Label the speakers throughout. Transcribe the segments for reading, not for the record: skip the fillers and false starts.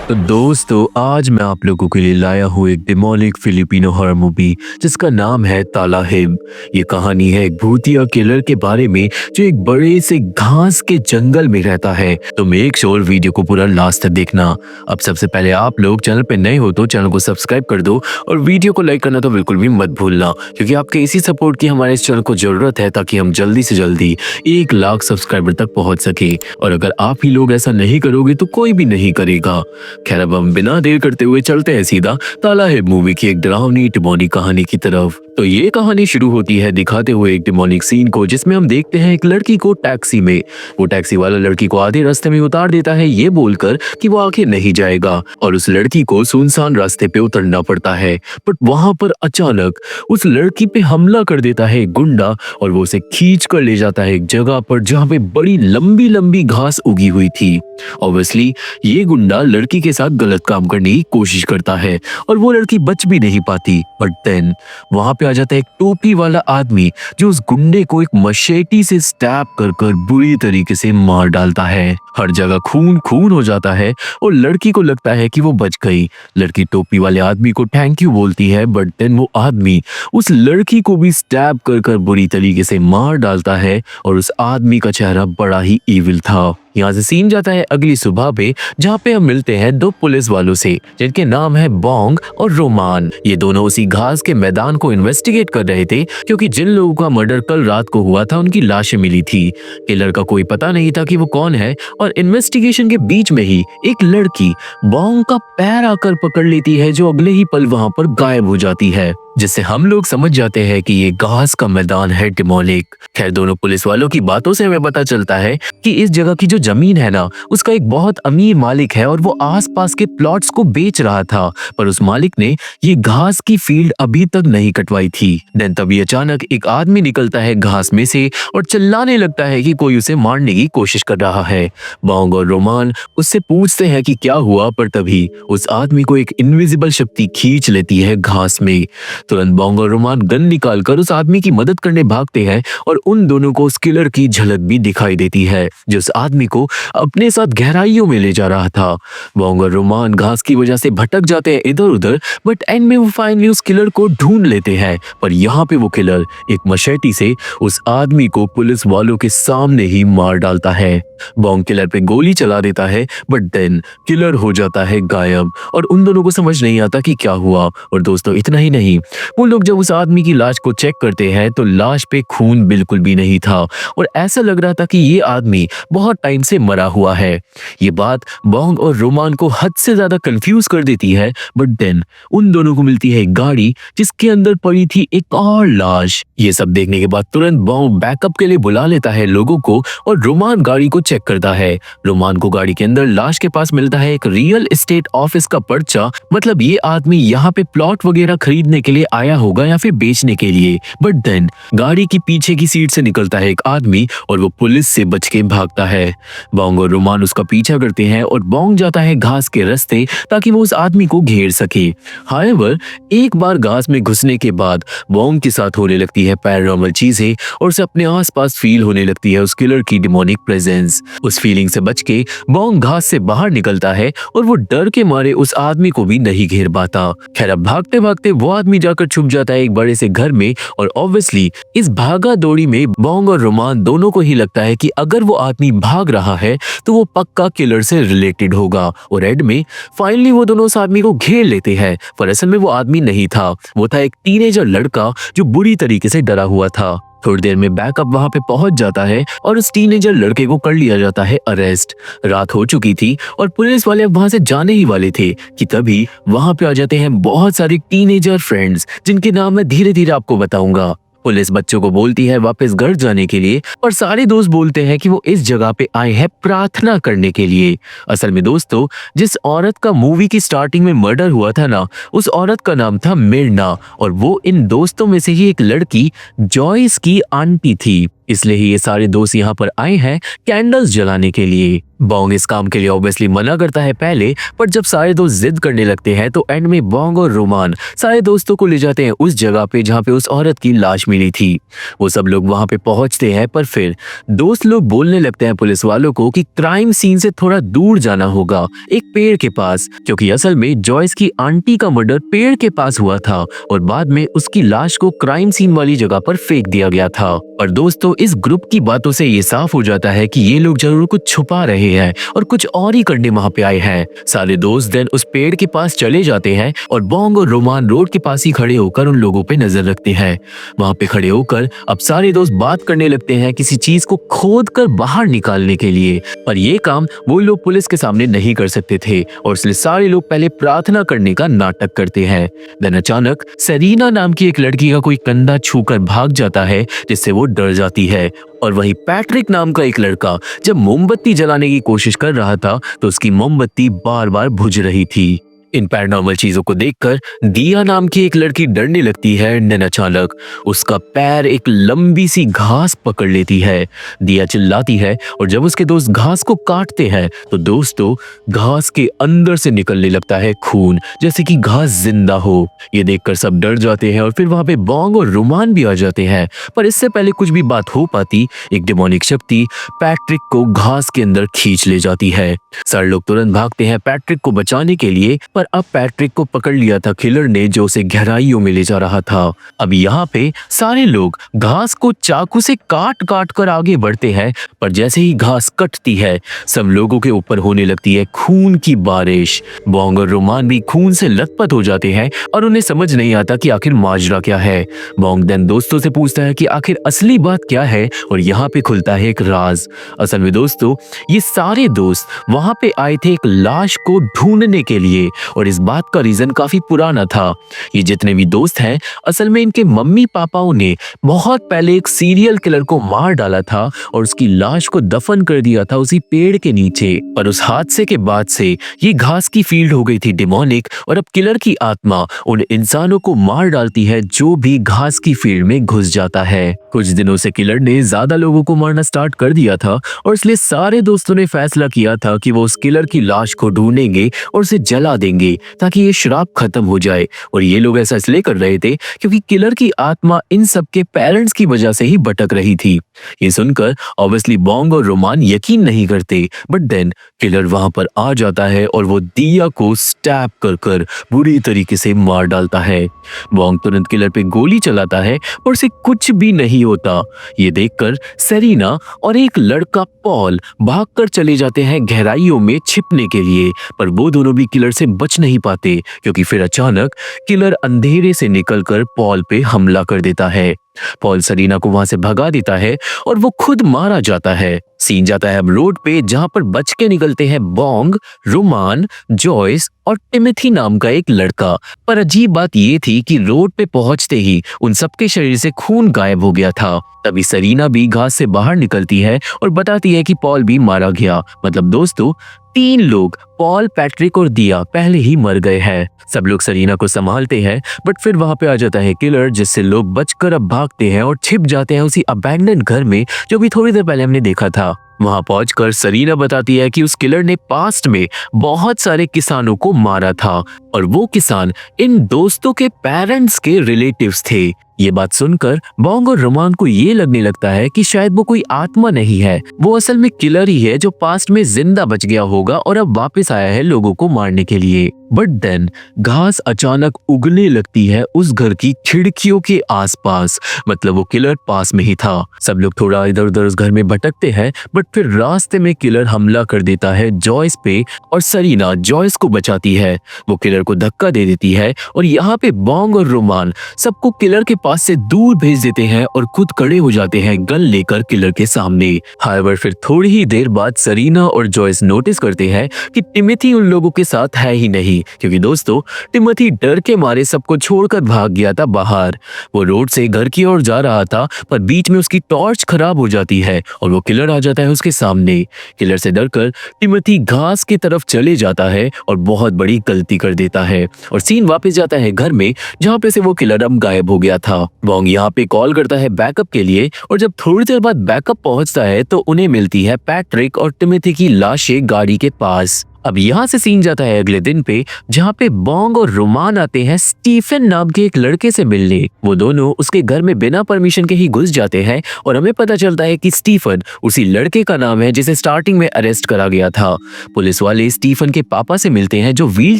Speaker 1: तो दोस्तों आज मैं आप लोगों के लिए लाया हूँ एक डेमोनिक फिलिपिनो हॉरर मूवी जिसका नाम है ताला हिब। ये कहानी है एक भूतिया किलर के बारे में जो एक बड़े से घास के जंगल में रहता है। तो मेक श्योर वीडियो को पूरा लास्ट तक देखना। अब सबसे पहले आप लोग चैनल पे नए हो तो चैनल को सब्सक्राइब कर दो और वीडियो को लाइक करना तो बिल्कुल भी मत भूलना, क्योंकि आपके इसी सपोर्ट की हमारे इस चैनल को जरूरत है ताकि हम जल्दी से जल्दी 1 लाख सब्सक्राइबर तक पहुंच सके। और अगर आप ही लोग ऐसा नहीं करोगे तो कोई भी नहीं करेगा। खैर अब हम बिना देर करते हुए चलते हैं सीधा ताला हिब मूवी की एक डरावनी डिमोनिक कहानी की तरफ। तो ये कहानी शुरू होती है दिखाते हुए एक डिमोनिक सीन को, जिसमें हम देखते हैं एक लड़की को टैक्सी में। वो टैक्सी वाला लड़की को आधे रास्ते में उतार देता है ये बोलकर कि वो आगे नहीं जाएगा और उस लड़की को सुनसान रास्ते पे उतरना पड़ता है। बट वहां पर अचानक उस लड़की पे हमला कर देता है एक गुंडा और वो उसे खींच कर ले जाता है एक जगह पर जहाँ पे बड़ी लंबी लंबी घास उगी हुई थी। ऑब्वियसली ये गुंडा लड़की के साथ गलत काम करने की कोशिश करता है और वो लड़की बच भी नहीं पाती। बट देन वहां पे आ जाता है एक टोपी वाला आदमी जो उस गुंडे को एक मशेटी से स्टैब कर कर बुरी तरीके से मार डालता है। हर जगह खून खून हो जाता है और लड़की को लगता है कि वो बच गई। लड़की टोपी वाले आदमी को थैंक यू बोलती है, बट देन वो आदमी उस लड़की को भी स्टैब कर कर बुरी तरीके से मार डालता है और उस आदमी का चेहरा बड़ा ही इविल था। यहाँ से सीन जाता है अगली सुबह पे, जहाँ पे हम मिलते हैं 2 पुलिस वालों से जिनके नाम है बोंग और रोमान। ये दोनों उसी घास के मैदान को इन्वेस्टिगेट कर रहे थे क्योंकि जिन लोगों का मर्डर कल रात को हुआ था उनकी लाशें मिली थी। किलर का कोई पता नहीं था कि वो कौन है और इन्वेस्टिगेशन के बीच में ही एक लड़की बोंग का पैर आकर पकड़ लेती है जो अगले ही पल वहां पर गायब हो जाती है, जिससे हम लोग समझ जाते हैं कि ये घास का मैदान है डिमोनिक। खैर दोनों पुलिस वालों की बातों से हमें पता चलता है कि इस जगह की जो जमीन है ना उसका एक बहुत अमीर मालिक है और वो आसपास के प्लॉट्स को बेच रहा था, पर उस मालिक ने ये घास की फील्ड अभी तक नहीं कटवाई थी। देन तभी अचानक एक आदमी निकलता है घास में से और चिल्लाने लगता है कि कोई उसे मारने की कोशिश कर रहा है। बोंग और रोमान उससे पूछते हैं कि क्या हुआ, पर तभी उस आदमी को एक इनविजिबल शक्ति खींच लेती है घास में। तुरंत बोंग और रोमान गन निकालकर उस आदमी की मदद करने भागते हैं और उन दोनों को उस किलर की झलक भी दिखाई देती है जो उस आदमी को अपने साथ गहराइयों में ले जा रहा था। बोंग और रोमान घास की वजह से भटक जाते हैं इधर उधर, बट एंड में वो फाइनली उस किलर को ढूंढ लेते हैं। पर यहाँ पे वो किलर एक मशेटी से उस आदमी को पुलिस वालों के सामने ही मार डालता है। बोंग किलर पे गोली चला देता है, बट देन किलर हो जाता है गायब और उन दोनों को समझ नहीं आता कि क्या हुआ। और दोस्तों इतना ही नहीं, वो लोग जब उस आदमी की लाश को चेक करते हैं तो लाश पे खून बिल्कुल भी नहीं था और ऐसा लग रहा था कि ये आदमी बहुत टाइम से मरा हुआ है। ये बात बोंग और रोमान को हद से ज्यादा कंफ्यूज कर देती है, बट देन उन दोनों को मिलती है एक गाड़ी जिसके अंदर पड़ी थी एक और लाश। ये सब देखने के बाद तुरंत बोंग बैकअप के लिए बुला लेता है लोगों को और रोमान गाड़ी को चेक करता है। रोमान को गाड़ी के अंदर लाश के पास मिलता है एक रियल एस्टेट ऑफिस का पर्चा, मतलब ये आदमी यहाँ पे प्लॉट वगैरह खरीदने के लिए आया होगा या फिर बेचने के लिए। बट देन गाड़ी की पीछे की सीट से निकलता है एक आदमी और वो पुलिस से बच के भागता है। बोंग और रोमान उसका पीछा करते हैं और बोंग जाता है घास के रास्ते ताकि वो उस आदमी को घेर सके। हाउएवर एक बार घास में घुसने के बाद बोंग के साथ होने लगती है पैरानॉर्मल चीजें और उसे अपने आसपास फील होने लगती है उस किलर की डिमोनिक प्रेजेंस। उस फीलिंग से बच के बोंग घास से बाहर निकलता है और वो डर के मारे उस आदमी को भी नहीं घेर पाता। खैर अब भागते भागते वो आदमी जाकर छुप जाता है एक बड़े से घर में और ऑब्वियसली इस भागा दौड़ी में बोंग और रोमान दोनों को ही लगता है कि अगर वो आदमी भाग रहा है तो वो पक्का किलर से रिलेटेड होगा। और एंड में फाइनली वो दोनों उस आदमी को घेर लेते हैं, पर असल में वो आदमी नहीं था, वो था एक टीनेजर लड़का जो बुरी तरीके से डरा हुआ था। थोड़ी देर में बैकअप वहां पे पहुंच जाता है और उस टीनेजर लड़के को कर लिया जाता है अरेस्ट। रात हो चुकी थी और पुलिस वाले अब वहां से जाने ही वाले थे कि तभी वहां पे आ जाते हैं बहुत सारे टीनेजर फ्रेंड्स जिनके नाम मैं धीरे धीरे आपको बताऊंगा। पुलिस बच्चों को बोलती है वापस घर जाने के लिए और सारे दोस्त बोलते हैं कि वो इस जगह पे आए हैं प्रार्थना करने के लिए। असल में दोस्तों जिस औरत का मूवी की स्टार्टिंग में मर्डर हुआ था ना, उस औरत का नाम था मिर्ना और वो इन दोस्तों में से ही एक लड़की जॉयस की आंटी थी। इसलिए ही ये सारे दोस्त यहाँ पर आए हैं कैंडल्स जलाने के लिए। बॉन्ग इस काम के लिए ऑब्वियसली मना करता है पहले, पर जब सारे दोस्त जिद करने लगते हैं तो एंड में बॉन्ग और रोमान सारे दोस्तों को ले जाते हैं उस जगह पे जहाँ पे उस औरत की लाश मिली थी। वो सब लोग वहाँ पे पहुँचते हैं, पर फिर दोस्त लोग बोलने लगते हैं पुलिस वालों को कि क्राइम सीन से थोड़ा दूर जाना होगा, एक पेड़ के पास, क्योंकि असल में जॉयस की आंटी का मर्डर पेड़ के पास हुआ था और बाद में उसकी लाश को क्राइम सीन वाली जगह पर फेंक दिया गया था। और दोस्तों, इस ग्रुप की बातों से ये साफ हो जाता है कि ये लोग जरूर कुछ छुपा रहे हैं और कुछ और ही करने वहाँ पे आए हैं। सारे दोस्त देन उस पेड़ के पास चले जाते हैं और बॉन्ग और रोमान रोड के पास ही खड़े होकर उन लोगों पे नजर रखते हैं। वहाँ पे खड़े होकर अब सारे दोस्त बात करने लगते हैं किसी चीज को खोद कर बाहर निकालने के लिए, पर ये काम वो लोग पुलिस के सामने नहीं कर सकते थे और इसलिए सारे लोग पहले प्रार्थना करने का नाटक करते हैं। देन अचानक सेरीना नाम की एक लड़की का कोई कंधा छूकर भाग जाता है, जिससे वो डर जाती है। और वही पैट्रिक नाम का एक लड़का जब मोमबत्ती जलाने की कोशिश कर रहा था तो उसकी मोमबत्ती बार बार बुझ रही थी। इन पैरानॉर्मल चीजों को देखकर दिया नाम की एक लड़की डरने लगती है। देन अचानक उसका पैर एक लंबी सी घास पकड़ लेती है। दिया चिल्लाती है और जब उसके दोस्त घास को काटते हैं तो दोस्तों घास के अंदर से निकलने लगता है खून, जैसे कि घास जिंदा हो। ये देखकर सब डर जाते हैं और फिर वहां पे बॉन्ग और रोमान भी आ जाते हैं, पर इससे पहले कुछ भी बात हो पाती एक डिमोनिक शक्ति पैट्रिक को घास के अंदर खींच ले जाती है। सारे लोग तुरंत भागते हैं पैट्रिक को बचाने के लिए, पर अब पैट्रिक को पकड़ लिया था किलर ने, जो उसे गहराइयों में ले जा रहा था। अब यहाँ पे सारे लोग घास को चाकू से काट काट कर आगे बढ़ते हैं, पर जैसे ही घास कटती है सब लोगों के ऊपर होने लगती है खून की बारिश। बॉन्ग और रोमान भी खून से लथपथ हो जाते हैं और उन्हें समझ नहीं आता कि आखिर माजरा क्या है। बॉन्ग देन दोस्तों से पूछता है कि आखिर असली बात क्या है और यहाँ पे खुलता है एक राज। असल में दोस्तों ये सारे दोस्त वहां पे आए थे एक लाश को ढूंढने के लिए और इस बात का रीजन काफी पुराना था। ये जितने भी दोस्त हैं असल में इनके मम्मी पापाओं ने बहुत पहले एक सीरियल किलर को मार डाला था और उसकी लाश को दफन कर दिया था उसी पेड़ के नीचे। पर उस हादसे के बाद से ये घास की फील्ड हो गई थी डिमोनिक और अब किलर की आत्मा उन इंसानों को मार डालती है जो भी घास की फील्ड में घुस जाता है। कुछ दिनों से किलर ने ज्यादा लोगों को मारना स्टार्ट कर दिया था और इसलिए सारे दोस्तों ने फैसला किया था कि वो उस किलर की लाश को ढूंढेंगे और उसे जला देंगे ताकि ये श्राप खत्म हो जाए। और ये लोग ऐसा इसलिए कर रहे थे क्योंकि किलर की आत्मा इन सब के पेरेंट्स की वजह से ही भटक रही थी। ये सुनकर ऑब्वियसली बॉन्ग और रोमान यकीन नहीं करते, बट देन किलर वहां पर आ जाता है और वो दिया को स्टैब कर कर बुरी तरीके से मार डालता है। बॉन्ग तुरंत किलर पे गोली चलाता है और उसे कुछ भी नहीं होता। ये देखकर सेरीना और एक लड़का पॉल भागकर चले जाते हैं गहराइयों में छिपने के लिए, पर वो दोनों भी किलर से बच नहीं पाते क्योंकि फिर अचानक किलर अंधेरे से निकलकर पॉल पे हमला कर देता है। पॉल सेरीना को वहां से भगा देता है और वो खुद मारा जाता है। सीन जाता है अब रोड पे, जहां पर बच के निकलते हैं बॉन्ग, रोमान, जॉयस और टिमोथी नाम का एक लड़का। पर अजीब बात ये थी कि रोड पे पहुंचते ही उन सबके शरीर से खून गायब हो गया था। तभी सेरीना भी घास से बाहर निकलती है और बताती है कि पॉल भी मारा गया। मतलब दोस्तों 3 लोग पॉल, पैट्रिक और दिया पहले ही मर गए हैं। सब लोग सेरीना को संभालते हैं, बट फिर वहां पे आ जाता है किलर, जिससे लोग बचकर अब भागते हैं और छिप जाते हैं उसी अबैंडन्ड घर में जो भी थोड़ी देर पहले हमने देखा था। वहां पहुंचकर सेरीना बताती है कि उस किलर ने पास्ट में बहुत सारे किसानों को मारा था और वो किसान इन दोस्तों के पेरेंट्स के रिलेटिव्स थे। ये बात सुनकर बॉन्ग और रोमान को ये लगने लगता है कि शायद वो कोई आत्मा नहीं है, वो असल में किलर ही है जो पास्ट में जिंदा बच गया होगा और अब वापस आया है लोगों को मारने के लिए। बट देन घास अचानक उगने लगती है उस घर की खिड़कियों के आसपास, मतलब वो किलर पास में ही था। सब लोग थोड़ा इधर उधर उस घर में भटकते हैं, बट फिर रास्ते में किलर हमला कर देता है जॉयस पे और सेरीना जॉयस को बचाती है। वो किलर को धक्का दे देती है और यहाँ पे बॉन्ग और रोमान सबको किलर के पास से दूर भेज देते हैं और खुद खड़े हो जाते हैं गन लेकर किलर के सामने। हाउएवर फिर थोड़ी ही देर बाद सेरीना और जॉयस नोटिस करते हैं कि टिमोथी उन लोगों के साथ है ही नहीं, क्योंकि दोस्तों टिमोथी डर के मारे सबको छोड़कर भाग गया था बाहर। वो रोड से घर की ओर जा रहा था, पर बीच में उसकी टॉर्च खराब हो जाती है और वो किलर आ जाता है उस उसके सामने। किलर से डरकर टिमोथी घास की तरफ चले जाता है और बहुत बड़ी गलती कर देता है और सीन वापस जाता है घर में, जहाँ पे से वो किलर अब गायब हो गया था। बॉन्ग यहाँ पे कॉल करता है बैकअप के लिए और जब थोड़ी देर बाद बैकअप पहुंचता है तो उन्हें मिलती है पैट्रिक और टिमोथी की लाशें गाड़ी के पास। अब यहाँ से सीन जाता है अगले दिन पे, जहाँ पे बॉन्ग और रोमान आते हैं स्टीफन नाम के एक लड़के से मिलने। वो दोनों उसके घर में बिना परमिशन के ही घुस जाते हैं और हमें पता चलता है कि स्टीफन उसी लड़के का नाम है जिसे स्टार्टिंग में अरेस्ट करा गया था। पुलिस वाले स्टीफन के पापा से मिलते हैं जो व्हील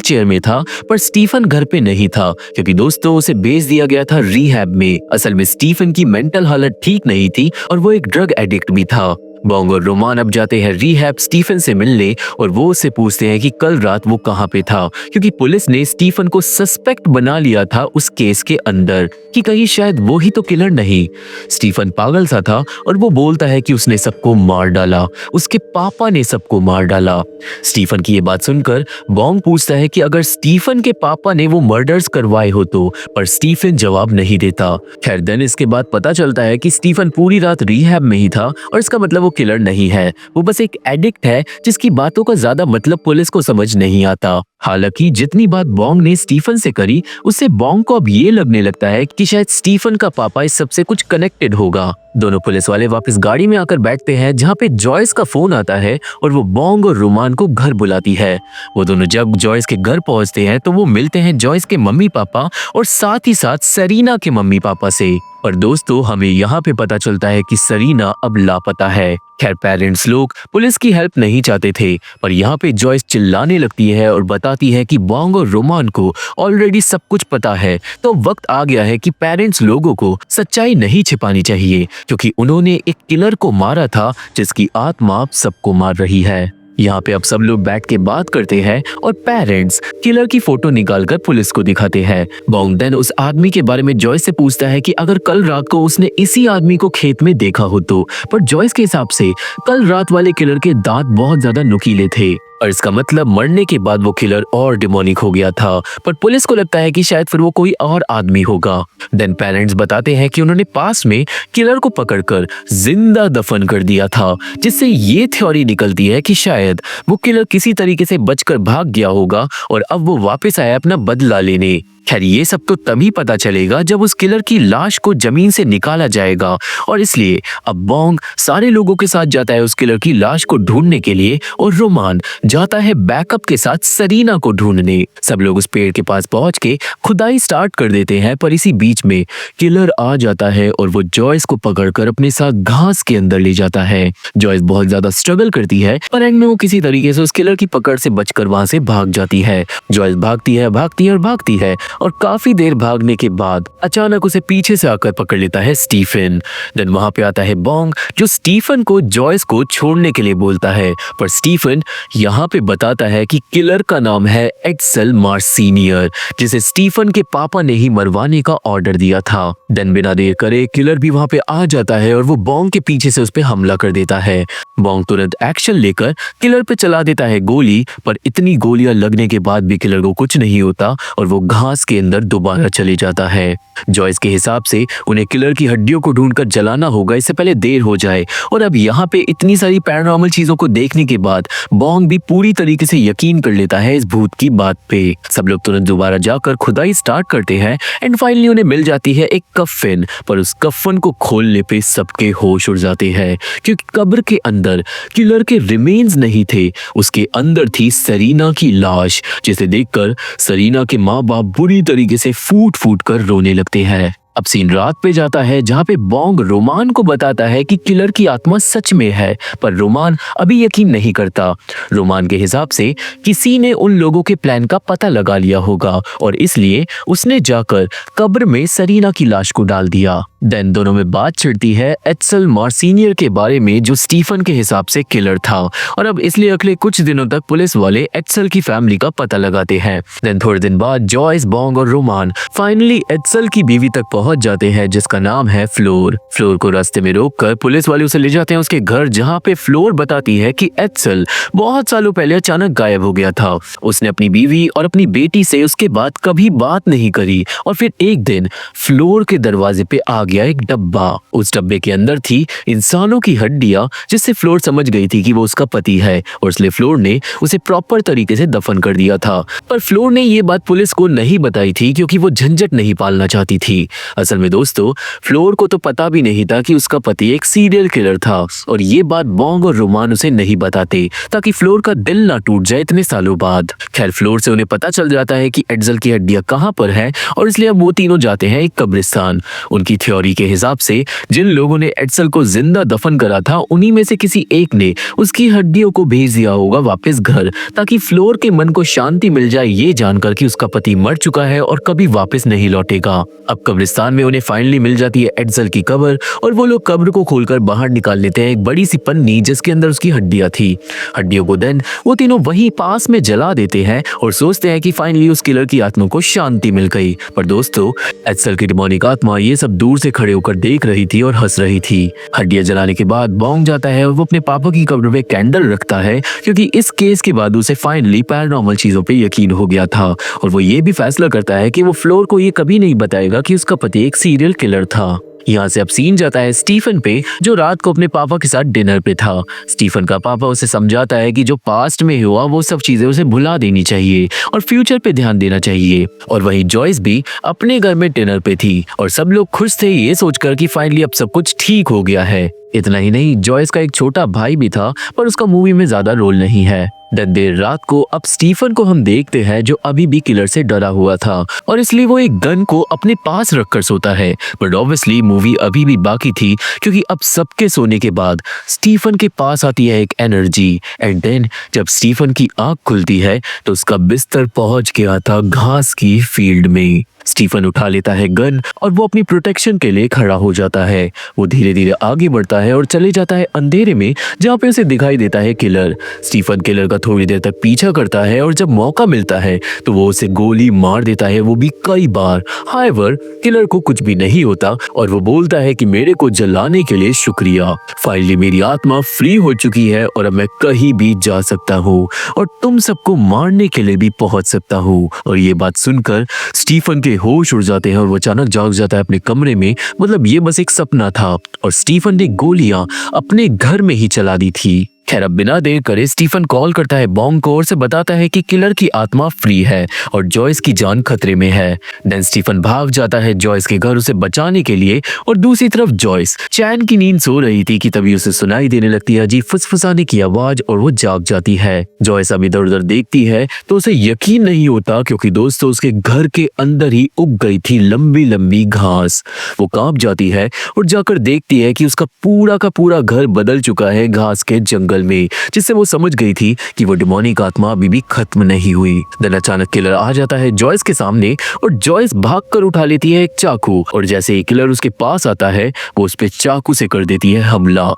Speaker 1: चेयर में था, पर स्टीफन घर पे नहीं था क्योंकि दोस्तों उसे भेज दिया गया था रिहैब में। असल में स्टीफन की मेंटल हालत ठीक नहीं थी और वो एक ड्रग एडिक्ट भी था। बॉन्ग और रोमान अब जाते हैं रिहैब स्टीफन से मिलने और वो उससे पूछते हैं कि कल रात वो कहाँ पे था, क्योंकि पुलिस ने स्टीफन को सस्पेक्ट बना लिया था उस केस के अंदर कि कहीं शायद वो ही तो किलर नहीं। स्टीफन पागल सा था और वो बोलता है कि उसने सबको मार डाला, उसके पापा ने सबको मार डाला। स्टीफन की ये बात सुनकर बॉन्ग पूछता है कि अगर स्टीफन के पापा ने वो मर्डर्स करवाए हो तो, पर स्टीफन जवाब नहीं देता। खैर देन इसके बाद पता चलता है कि स्टीफन पूरी रात रिहैब में ही था और इसका मतलब वो किलर नहीं है, वो बस एक एडिक्ट है जिसकी बातों का ज्यादा मतलब पुलिस को समझ नहीं आता। हालांकि जितनी बात बॉन्ग ने स्टीफन से करी उससे बॉन्ग को अब ये लगने लगता है कि शायद स्टीफन का पापा इस सबसे कुछ कनेक्टेड होगा। दोनों पुलिस वाले वापस गाड़ी में आकर बैठते हैं, जहाँ पे जॉयस का फोन आता है और वो बॉन्ग और रोमान को घर बुलाती है। वो दोनों जब जॉयस के घर पहुंचते हैं तो वो मिलते हैं जॉयस के मम्मी पापा और साथ ही साथ सरीना के मम्मी पापा से। और दोस्तों हमें यहाँ पे पता चलता है कि सरीना अब लापता है। खैर पेरेंट्स लोग पुलिस की हेल्प नहीं चाहते थे, पर यहाँ पे जॉयस चिल्लाने लगती है और बताती है कि बॉन्ग और रोमान को ऑलरेडी सब कुछ पता है, तो वक्त आ गया है कि पेरेंट्स लोगों को सच्चाई नहीं छिपानी चाहिए, क्योंकि उन्होंने एक किलर को मारा था जिसकी आत्मा अब सबको मार रही है। यहाँ पे अब सब लोग बैठ के बात करते हैं और पेरेंट्स किलर की फोटो निकालकर पुलिस को दिखाते हैं। बॉन्ग देन उस आदमी के बारे में जॉयस से पूछता है कि अगर कल रात को उसने इसी आदमी को खेत में देखा हो तो, पर जॉयस के हिसाब से कल रात वाले किलर के दांत बहुत ज्यादा नुकीले थे और इसका मतलब मरने के बाद वो किलर और डिमोनिक हो गया था, पर पुलिस को लगता है कि शायद फिर वो कोई और आदमी होगा। देन पेरेंट्स बताते हैं कि उन्होंने पास में किलर को पकड़कर जिंदा दफन कर दिया था, जिससे ये थ्योरी निकलती है कि शायद वो किलर किसी तरीके से बचकर भाग गया होगा और अब वो वापस आया अपना बदला लेने। खैर ये सब तो तभी पता चलेगा जब उस किलर की लाश को जमीन से निकाला जाएगा और इसलिए अब बॉन्ग सारे लोगों के साथ जाता है उस किलर की लाश को ढूंढने के लिए और रोमान जाता है बैकअप के साथ सरीना को ढूंढने। सब लोग उस पेड़ के पास पहुंच के खुदाई स्टार्ट कर देते हैं, पर इसी बीच में किलर आ जाता है और वो जॉयस को पकड़कर अपने साथ घास के अंदर ले जाता है। जॉयस बहुत ज्यादा स्ट्रगल करती है, पर एंड में वो किसी तरीके से उस किलर की पकड़ से बचकर वहां से भाग जाती है। जॉयस भागती है और भागती है और काफी देर भागने के बाद अचानक उसे पीछे से आकर पकड़ लेता है स्टीफन। देन वहां पे आता है बॉन्ग जो स्टीफन को जॉयस को छोड़ने के लिए बोलता है, पर स्टीफन यहाँ पे बताता है कि किलर का नाम है एड्सल मार्सिनियर, जिसे स्टीफन के पापा ने ही मरवाने का ऑर्डर दिया था। देन बिना देर करे किलर भी वहां पे आ जाता है और वो बॉन्ग के पीछे से उस पे हमला कर देता है। बॉन्ग तुरंत एक्शन लेकर किलर पे चला देता है गोली, पर इतनी गोलियां लगने के बाद भी किलर को कुछ नहीं होता और वो घास के अंदर दोबारा चले जाता है। जॉयस के हिसाब से उन्हें किलर की हड्डियों को ढूंढकर जलाना होगा इससे पहले देर हो जाए, और अब यहाँ पे इतनी सारी पैरानॉर्मल चीजों को देखने के बाद बॉन्ग भी पूरी तरीके से यकीन कर लेता है इस भूत की बात पे। सब लोग तुरंत दोबारा जाकर खुदाई स्टार्ट करते हैं एंड फाइनली उन्हें मिल जाती है एक कफन, पर उस कफन को खोलने पे सबके होश उड़ जाते हैं, क्योंकि कब्र के अंदर किलर के रिमेन्स नहीं थे, उसके अंदर थी सरीना की लाश, जिसे देखकर सरीना के माँ बाप बुरी तरीके से फूट फूट कर रोने लगते हैं। अब सीन रात पे जाता है जहाँ पे बॉन्ग रोमान को बताता है कि किलर की आत्मा सच में है, पर रोमान अभी यकीन नहीं करता। रोमान के हिसाब से किसी ने उन लोगों के प्लान का पता लगा लिया होगा और इसलिए उसने जाकर कब्र में सरीना की लाश को डाल दिया। देन दोनों में बात छिड़ती है एड्सल मार्सिनियर के बारे में जो स्टीफन के हिसाब से किलर था, और अब इसलिए अगले कुछ दिनों तक पुलिस वाले एड्सल की फैमिली का पता लगाते हैं। देन थोड़े दिन बाद जॉयस, बॉन्ग और रोमान फाइनली एड्सल की बीवी तक पहुंच जाते हैं जिसका नाम है फ्लोर। फ्लोर को रास्ते में रोककर पुलिस वाले उसे ले जाते हैं उसके घर, जहां पे फ्लोर बताती है कि एड्सल बहुत सालों पहले अचानक गायब हो गया था। उसने अपनी बीवी और अपनी बेटी से उसके बाद कभी बात नहीं करी और फिर एक दिन फ्लोर के दरवाजे पे आ गया एक डब्बा। उस डब्बे के अंदर थी इंसानों की हड्डियां, जिससे फ्लोर समझ गई थी कि वो उसका पति है और इसलिए फ्लोर ने उसे प्रॉपर तरीके से दफन कर दिया था। पर फ्लोर ने ये बात पुलिस को नहीं बताई थी क्योंकि वो झंझट नहीं पालना चाहती थी। असल में दोस्तों, फ्लोर को तो पता भी नहीं था कि उसका पति एक सीरियल किलर था और ये बात बॉन्ग और रोमान उसे नहीं बताते ताकि फ्लोर का दिल ना टूट जाए इतने सालों बाद। खैर, फ्लोर से उन्हें पता चल जाता है कि एड्सल की हड्डियां कहां पर है और इसलिए अब वो तीनों जाते हैं एक कब्रिस्तान। उनकी थ्योरी के हिसाब से जिन लोगों ने एड्सल को जिंदा दफन करा था उन्हीं में से किसी एक ने उसकी हड्डियों को भेज दिया होगा वापस घर, ताकि फ्लोर के मन को शांति मिल जाए ये जानकर कि उसका पति मर चुका है और कभी वापस नहीं लौटेगा। अब कब्रिस्तान में उन्हें फाइनली मिल जाती है एड्सल की कब्र और वो लोग कब्र को खोलकर बाहर निकाल लेते हैं एक बड़ी सी पन्नी जिसके अंदर उसकी हड्डियां थी। हड्डियों को देन वो तीनों वहीं पास में जला देते हैं और सोचते हैं कि फाइनली उस किलर की आत्मा को शांति मिल गई। पर दोस्तों, एड्सल की डिमोनिक आत्मा ये सब दूर से खड़े होकर देख रही थी और हंस रही थी। हड्डियां जलाने के बाद बॉन्ग जाता है और वो अपने पापा की कब्र पे कैंडल रखता है क्योंकि इस केस के बाद उसे फाइनली पैरानॉर्मल चीजों पे यकीन हो गया था और वो ये भी फैसला करता है कि वो फ्लोर को ये कभी नहीं बताएगा कि उसका पति एक सीरियल किलर था। यहाँ से अब सीन जाता है स्टीफन पे, जो रात को अपने पापा के साथ डिनर पे था। स्टीफन का पापा उसे समझाता है कि जो पास्ट में हुआ वो सब चीजें उसे भुला देनी चाहिए और फ्यूचर पे ध्यान देना चाहिए। और वहीं जॉयस भी अपने घर में डिनर पे थी और सब लोग खुश थे ये सोचकर कि फाइनली अब सब कुछ ठीक हो गया है। इतना ही नहीं, जॉयस का एक छोटा भाई भी था पर उसका मूवी में ज्यादा रोल नहीं है। देर रात को अब स्टीफन को हम देखते हैं जो अभी भी किलर से डरा हुआ था और इसलिए वो एक गन को अपने पास रखकर सोता है। बट ऑब्वियसली मूवी अभी भी बाकी थी क्योंकि अब सबके सोने के बाद स्टीफन के पास आती है एक एनर्जी एंड देन जब स्टीफन की आंख खुलती है तो उसका बिस्तर पहुंच गया था घास की फील्ड में। स्टीफन उठा लेता है गन और वो अपनी प्रोटेक्शन के लिए खड़ा हो जाता है। वो धीरे धीरे आगे बढ़ता है और चले जाता है अंधेरे में जहाँ पे उसे दिखाई देता है किलर। स्टीफन किलर का थोड़ी देर तक पीछा करता है और जब मौका मिलता है तो वो उसे गोली मार देता है, वो भी कई बार। हाउएवर किलर को कुछ भी नहीं होता और वो बोलता है कि मेरे को जलाने के लिए शुक्रिया, फाइनली मेरी आत्मा फ्री हो चुकी है और अब मैं कहीं भी जा सकता हूँ और तुम सबको मारने के लिए भी पहुंच सकता हूँ। और ये बात सुनकर स्टीफन के होश उड़ जाते हैं और वो अचानक जाग जाता है अपने कमरे में। मतलब ये बस एक सपना था और स्टीफन ने गोलियां अपने घर में ही चला दी थी। खैर, अब बिना देर करे स्टीफन कॉल करता है बॉन्ग को और से बताता है कि किलर की आत्मा फ्री है और जॉयस की जान खतरे में है। देन स्टीफन भाग जाता है जॉयस के घर उसे बचाने के लिए और दूसरी तरफ जॉयस चैन की नींद सो रही थी कि तभी उसे सुनाई देने लगती है अजीब फुसफुसाने की आवाज और वो जाग जाती है। जॉयस अब इधर उधर देखती है तो उसे यकीन नहीं होता क्योंकि दोस्तों उसके घर के अंदर ही उग गई थी लंबी लंबी घास। वो कांप जाती है और जाकर देखती है कि उसका पूरा का पूरा घर बदल चुका है घास के जंगल में, जिससे वो समझ गई थी कि वो डिमोनिक आत्मा अभी भी खत्म नहीं हुई। देन अचानक किलर आ जाता है जॉयस के सामने और जॉयस भागकर उठा लेती है एक चाकू और जैसे ही किलर उसके पास आता है वो उस पे चाकू से कर देती है हमला।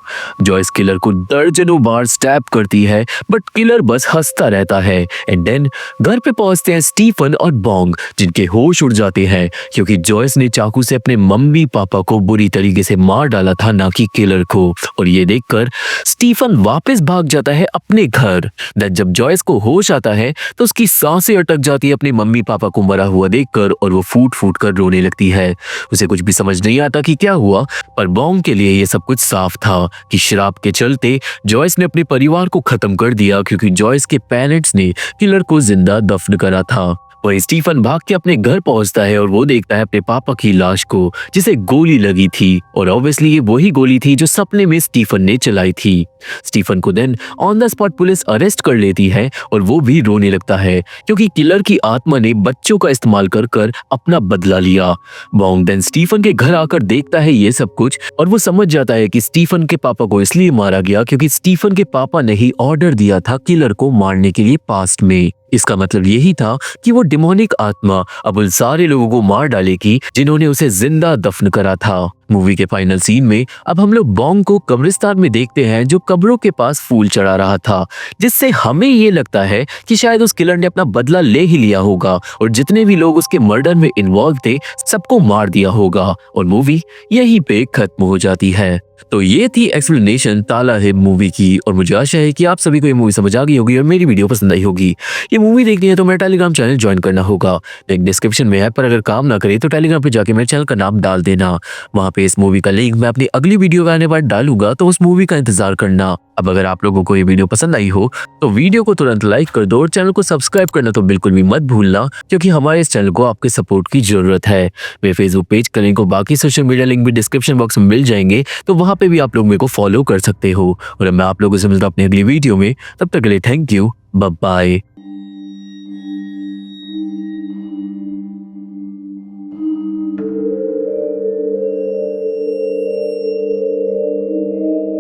Speaker 1: जॉयस किलर को दर्जनों बार स्टैब करती है बट किलर बस हंसता रहता है। एंड देन घर पे पहुंचते हैं स्टीफन और बॉन्ग, जिनके होश उड़ जाते हैं क्योंकि जॉयस ने चाकू से अपने मम्मी पापा को बुरी तरीके से मार डाला था, ना कि किलर को। और ये देखकर स्टीफन वापस भाग जाता है अपने घर। जब जॉयस को होश आता है तो उसकी सांसें अटक जाती है अपने मम्मी पापा को मरा हुआ देखकर और वो फूट फूट कर रोने लगती है। उसे कुछ भी समझ नहीं आता कि क्या हुआ, पर बॉन्ग के लिए ये सब कुछ साफ था कि शराब के चलते जॉयस ने अपने परिवार को खत्म कर दिया क्योंकि जॉयस के पेरेंट्स ने किलर को जिंदा दफन करा था। वहीं स्टीफन भाग के अपने घर पहुंचता है और वो देखता है अपने पापा की लाश को जिसे गोली लगी थी और ऑब्वियसली ये वही गोली थी जो सपने में स्टीफन ने चलाई थी। स्टीफन को then on the spot police arrest कर लेती है और वो भी रोने लगता है क्योंकि किलर की आत्मा ने बच्चों का इस्तेमाल कर कर अपना बदला लिया। बॉन्ग देन स्टीफन के घर आकर देखता है ये सब कुछ और वो समझ जाता है कि स्टीफन के पापा को इसलिए मारा गया क्योंकि स्टीफन के पापा ने ही ऑर्डर दिया था किलर को मारने के लिए पास्ट में। इसका मतलब यही था कि वो डिमोनिक आत्मा अब उन सारे लोगों को मार डालेगी जिन्होंने उसे जिंदा दफन करा था। मूवी के फाइनल सीन में अब हम लोग बॉन्ग को कब्रिस्तान में देखते हैं जो कब्रों के पास फूल चढ़ा रहा था, जिससे हमें ये लगता है कि शायद उस किलर ने अपना बदला ले ही लिया होगा और जितने भी लोग उसके मर्डर में इन्वॉल्व थे सबको मार दिया होगा और मूवी यहीं पे खत्म हो जाती है। तो ये थी एक्सप्लेनेशन ताला है मूवी की और मुझे आशा है कि आप सभी को ये मूवी समझ आ गई होगी और मेरी वीडियो पसंद आई होगी। ये मूवी देखनी है तो मेरा टेलीग्राम चैनल ज्वाइन करना होगा, लिंक डिस्क्रिप्शन में है, पर अगर काम ना करे तो टेलीग्राम पे जाके मेरे चैनल का नाम डाल देना। वहाँ पे इस मूवी का लिंक मैं अपनी अगली वीडियो में आने बाद डालूंगा, तो उस मूवी का इंतजार करना। अब अगर आप लोगों को ये वीडियो पसंद आई हो तो वीडियो को तुरंत लाइक कर दो और चैनल को सब्सक्राइब करना तो बिल्कुल भी मत भूलना, क्योंकि हमारे इस चैनल को आपके सपोर्ट की जरूरत है। मेरे फेसबुक पेज का लिंक और बाकी सोशल मीडिया लिंक भी डिस्क्रिप्शन बॉक्स में मिल जाएंगे, तो वहाँ पे भी आप लोग मेरे को फॉलो कर सकते हो। और मैं आप लोगों से मिलता हूं अपनी अगली वीडियो में, तब तक के लिए थैंक यू, बाय बाय।